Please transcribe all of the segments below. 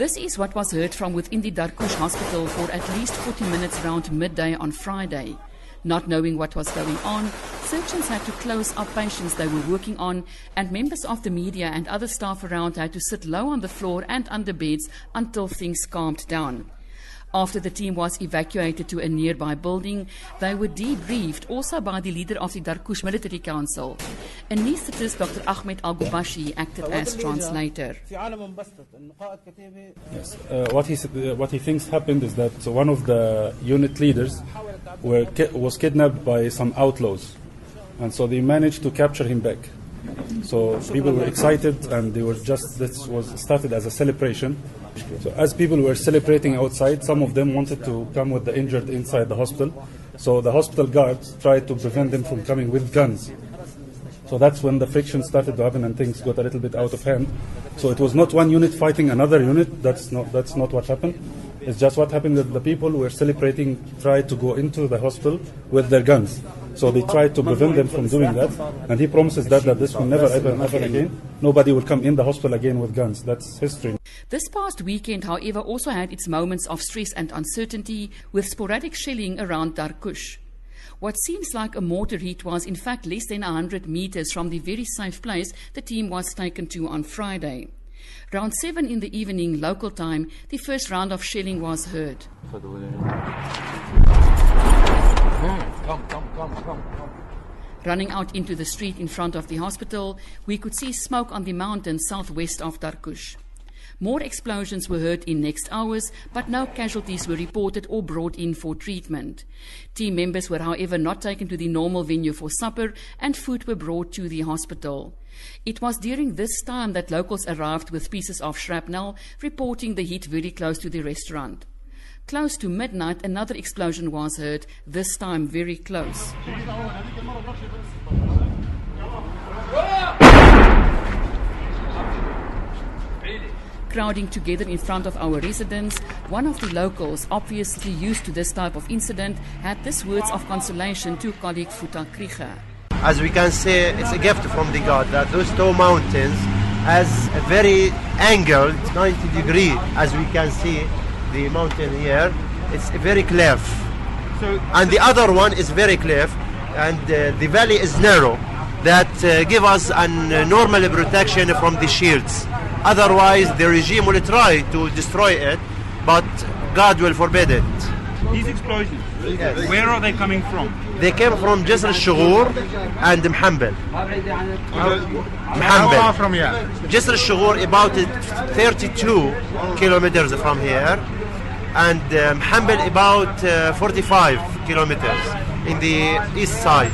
This is what was heard from within the Darkush hospital for at least 40 minutes around midday on Friday. Not knowing what was going on, surgeons had to close up patients they were working on, and members of the media and other staff around had to sit low on the floor and under beds until things calmed down. After the team was evacuated to a nearby building, they were debriefed also by the leader of the Darkush Military Council. Anaesthetist Dr. Ahmed Al-Gubashi acted as translator. Yes. What he thinks happened is that one of the unit leaders was kidnapped by some outlaws, and so they managed to capture him back. So people were excited, and this was started as a celebration. So as people were celebrating outside, some of them wanted to come with the injured inside the hospital. So the hospital guards tried to prevent them from coming with guns. So that's when the friction started to happen and things got a little bit out of hand. So it was not one unit fighting another unit. That's not what happened. It's just what happened that the people who were celebrating tried to go into the hospital with their guns. So they tried to prevent them from doing that. And he promises that this will never ever again. Nobody will come in the hospital again with guns. That's history. This past weekend, however, also had its moments of stress and uncertainty with sporadic shelling around Darkush. What seems like a mortar hit was in fact less than 100 meters from the very safe place the team was taken to on Friday. Around 7 in the evening local time, the first round of shelling was heard. Come. Running out into the street in front of the hospital, we could see smoke on the mountain southwest of Darkush. More explosions were heard in next hours, but no casualties were reported or brought in for treatment. Team members were, however, not taken to the normal venue for supper, and food were brought to the hospital. It was during this time that locals arrived with pieces of shrapnel, reporting the hit very close to the restaurant. Close to midnight, another explosion was heard, this time very close. Crowding together in front of our residence, one of the locals, obviously used to this type of incident, had this words of consolation to colleague Futa Krieger. As we can say, it's a gift from the God that those two mountains has a very angled 90 degree, as we can see the mountain here. It's very cliff, and the other one is very cliff, and the valley is narrow. That give us a normal protection from the shields. Otherwise, the regime will try to destroy it, but God will forbid it. These explosions, yes. Where are they coming from? They came from Jisr al-Shughur and Mhambel. How far from here? Jisr al-Shughur about 32 kilometers from here, and Mhambel about 45 kilometers in the east side.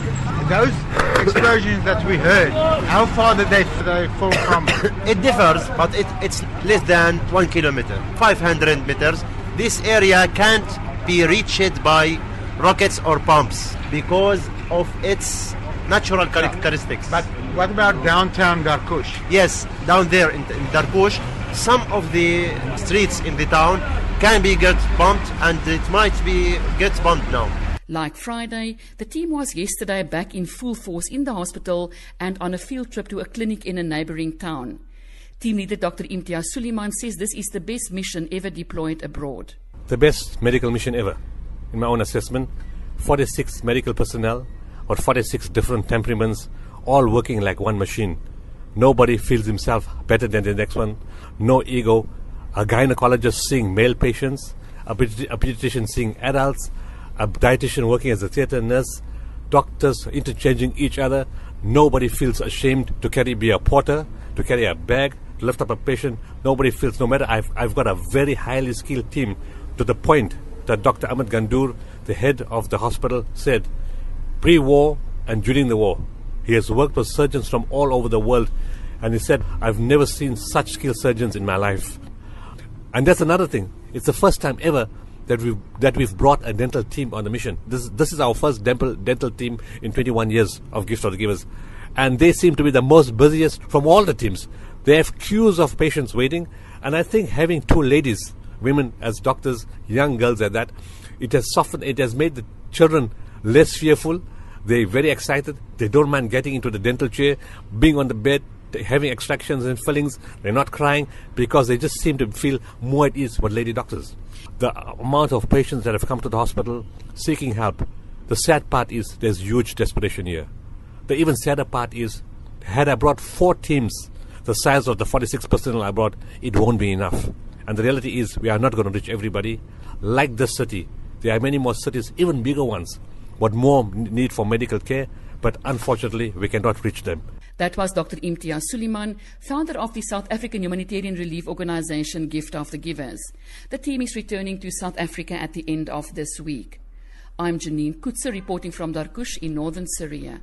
Those explosions that we heard, how far did they fall from? It differs, but it's less than 1 kilometer, 500 meters. This area can't be reached by rockets or pumps because of its natural characteristics. But what about downtown Darkush? Yes, down there in Darkush, some of the streets in the town can be get bumped, and it might be get bumped now. Like Friday, the team was yesterday back in full force in the hospital and on a field trip to a clinic in a neighboring town. Team leader Dr. Imtiaz Suleiman says this is the best mission ever deployed abroad. The best medical mission ever, in my own assessment. 46 medical personnel, or 46 different temperaments, all working like one machine. Nobody feels himself better than the next one. No ego. A gynecologist seeing male patients, a pediatrician seeing adults, a dietitian working as a theatre nurse, doctors interchanging each other. Nobody feels ashamed to be a porter, to carry a bag, to lift up a patient. Nobody feels, no matter, I've got a very highly skilled team, to the point that Dr. Ahmed Gandour, the head of the hospital, said, pre-war and during the war, he has worked with surgeons from all over the world, and he said, I've never seen such skilled surgeons in my life. And that's another thing. It's the first time ever that we've brought a dental team on the mission. This is our first dental team in 21 years of Gift of the Givers. And they seem to be the most busiest from all the teams. They have queues of patients waiting, and I think having two ladies, women as doctors, young girls at that, it has made the children less fearful. They're very excited. They don't mind getting into the dental chair, being on the bed, having extractions and fillings. They're not crying because they just seem to feel more at ease with lady doctors. The amount of patients that have come to the hospital seeking help, the sad part is there's huge desperation here. The even sadder part is, had I brought 4 teams the size of the 46 personnel I brought, it won't be enough. And the reality is we are not going to reach everybody. Like this city, there are many more cities, even bigger ones, with more need for medical care, but unfortunately we cannot reach them. That was Dr. Imtiaz Suleiman, founder of the South African humanitarian relief organisation Gift of the Givers. The team is returning to South Africa at the end of this week. I'm Janine Kutzer reporting from Darkush in northern Syria.